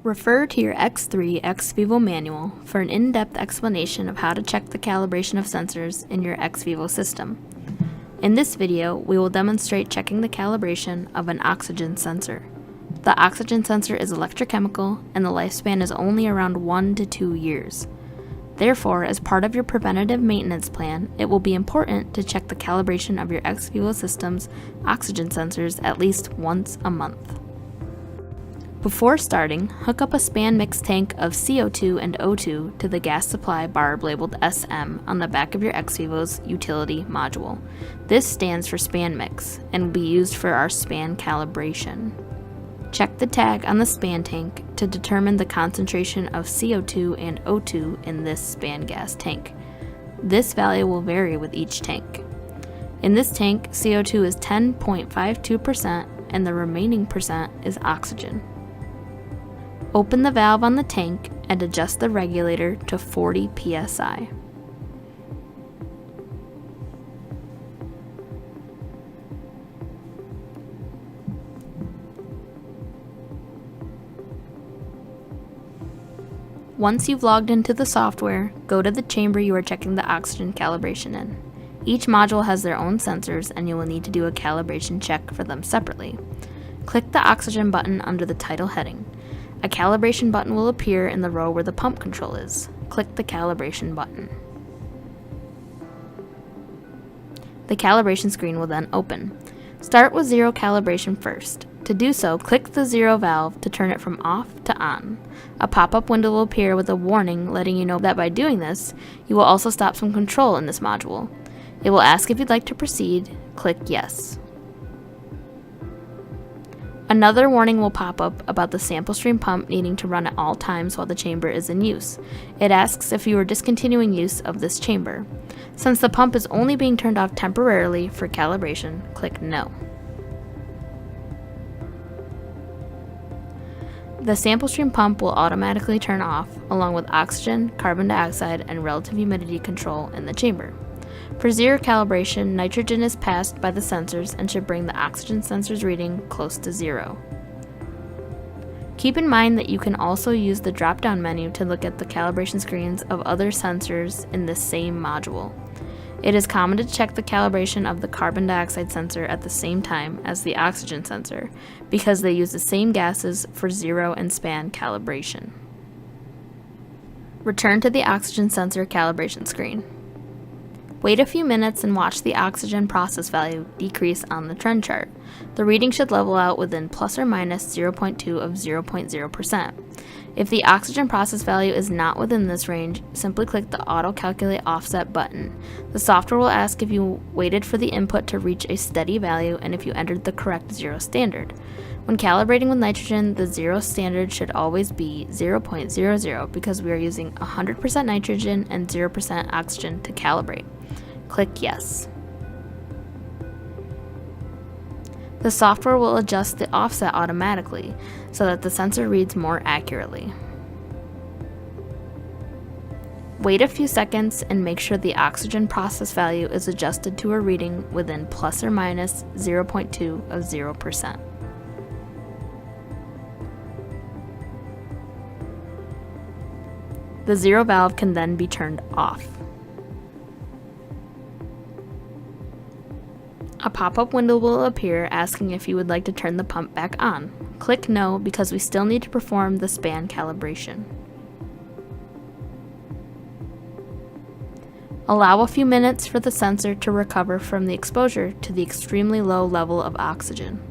Refer to your X3 Xvivo manual for an in-depth explanation of how to check the calibration of sensors in your Xvivo system. In this video, we will demonstrate checking the calibration of an oxygen sensor. The oxygen sensor is electrochemical, and the lifespan is only around 1 to 2 years. Therefore, as part of your preventative maintenance plan, it will be important to check the calibration of your Xvivo system's oxygen sensors at least once a month. Before starting, hook up a span mix tank of CO2 and O2 to the gas supply barb labeled SM on the back of your Xvivo's utility module. This stands for span mix and will be used for our span calibration. Check the tag on the span tank to determine the concentration of CO2 and O2 in this span gas tank. This value will vary with each tank. In this tank, CO2 is 10.52% and the remaining percent is oxygen. Open the valve on the tank and adjust the regulator to 40 psi. Once you've logged into the software, go to the chamber you are checking the oxygen calibration in. Each module has their own sensors and you will need to do a calibration check for them separately. Click the oxygen button under the title heading. A calibration button will appear in the row where the pump control is. Click the calibration button. The calibration screen will then open. Start with zero calibration first. To do so, click the zero valve to turn it from off to on. A pop-up window will appear with a warning letting you know that by doing this, you will also stop some control in this module. It will ask if you'd like to proceed. Click yes. Another warning will pop up about the sample stream pump needing to run at all times while the chamber is in use. It asks if you are discontinuing use of this chamber. Since the pump is only being turned off temporarily for calibration, click no. The sample stream pump will automatically turn off, along with oxygen, carbon dioxide, and relative humidity control in the chamber. For zero calibration, nitrogen is passed by the sensors and should bring the oxygen sensor's reading close to zero. Keep in mind that you can also use the drop-down menu to look at the calibration screens of other sensors in this same module. It is common to check the calibration of the carbon dioxide sensor at the same time as the oxygen sensor because they use the same gases for zero and span calibration. Return to the oxygen sensor calibration screen. Wait a few minutes and watch the oxygen process value decrease on the trend chart. The reading should level out within plus or minus 0.2 of 0.0%. If the oxygen process value is not within this range, simply click the Auto Calculate Offset button. The software will ask if you waited for the input to reach a steady value and if you entered the correct zero standard. When calibrating with nitrogen, the zero standard should always be 0.00 because we are using 100% nitrogen and 0% oxygen to calibrate. Click yes. The software will adjust the offset automatically so that the sensor reads more accurately. Wait a few seconds and make sure the oxygen process value is adjusted to a reading within plus or minus 0.2 of 0%. The zero valve can then be turned off. A pop-up window will appear asking if you would like to turn the pump back on. Click no because we still need to perform the span calibration. Allow a few minutes for the sensor to recover from the exposure to the extremely low level of oxygen.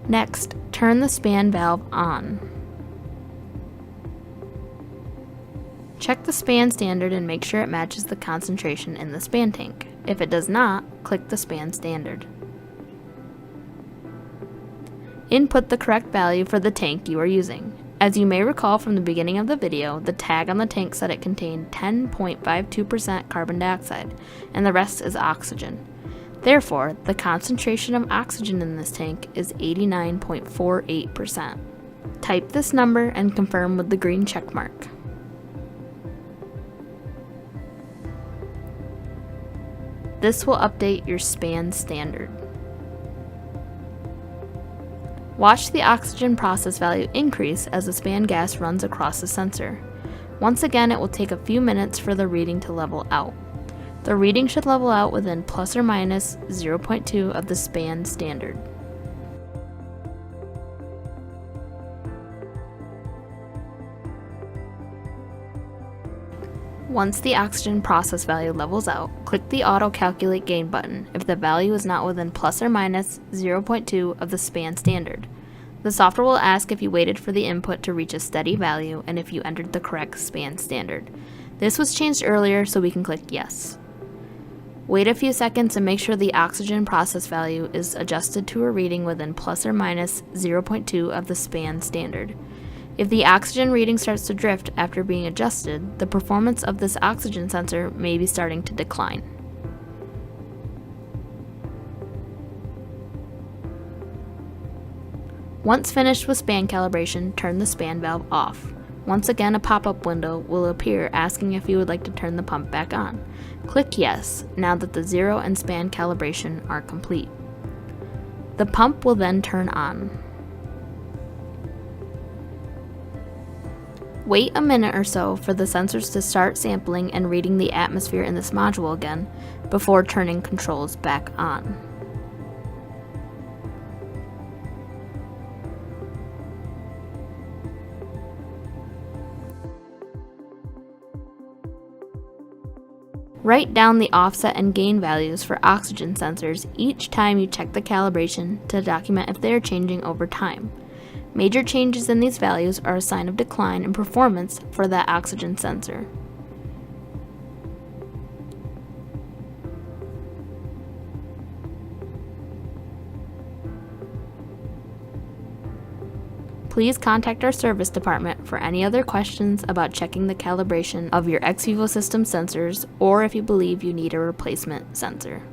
Next, turn the span valve on. Check the span standard and make sure it matches the concentration in the span tank. If it does not, click the span standard. Input the correct value for the tank you are using. As you may recall from the beginning of the video, the tag on the tank said it contained 10.52% carbon dioxide, and the rest is oxygen. Therefore, the concentration of oxygen in this tank is 89.48%. Type this number and confirm with the green check mark. This will update your span standard. Watch the oxygen process value increase as the span gas runs across the sensor. Once again, it will take a few minutes for the reading to level out. The reading should level out within plus or minus 0.2 of the span standard. Once the oxygen process value levels out, click the Auto Calculate Gain button if the value is not within plus or minus 0.2 of the span standard. The software will ask if you waited for the input to reach a steady value and if you entered the correct span standard. This was changed earlier, so we can click Yes. Wait a few seconds and make sure the oxygen process value is adjusted to a reading within plus or minus 0.2 of the span standard. If the oxygen reading starts to drift after being adjusted, the performance of this oxygen sensor may be starting to decline. Once finished with span calibration, turn the span valve off. Once again, a pop-up window will appear asking if you would like to turn the pump back on. Click Yes, now that the zero and span calibration are complete. The pump will then turn on. Wait a minute or so for the sensors to start sampling and reading the atmosphere in this module again before turning controls back on. Write down the offset and gain values for oxygen sensors each time you check the calibration to document if they are changing over time. Major changes in these values are a sign of decline in performance for that oxygen sensor. Please contact our service department for any other questions about checking the calibration of your Xvivo System sensors or if you believe you need a replacement sensor.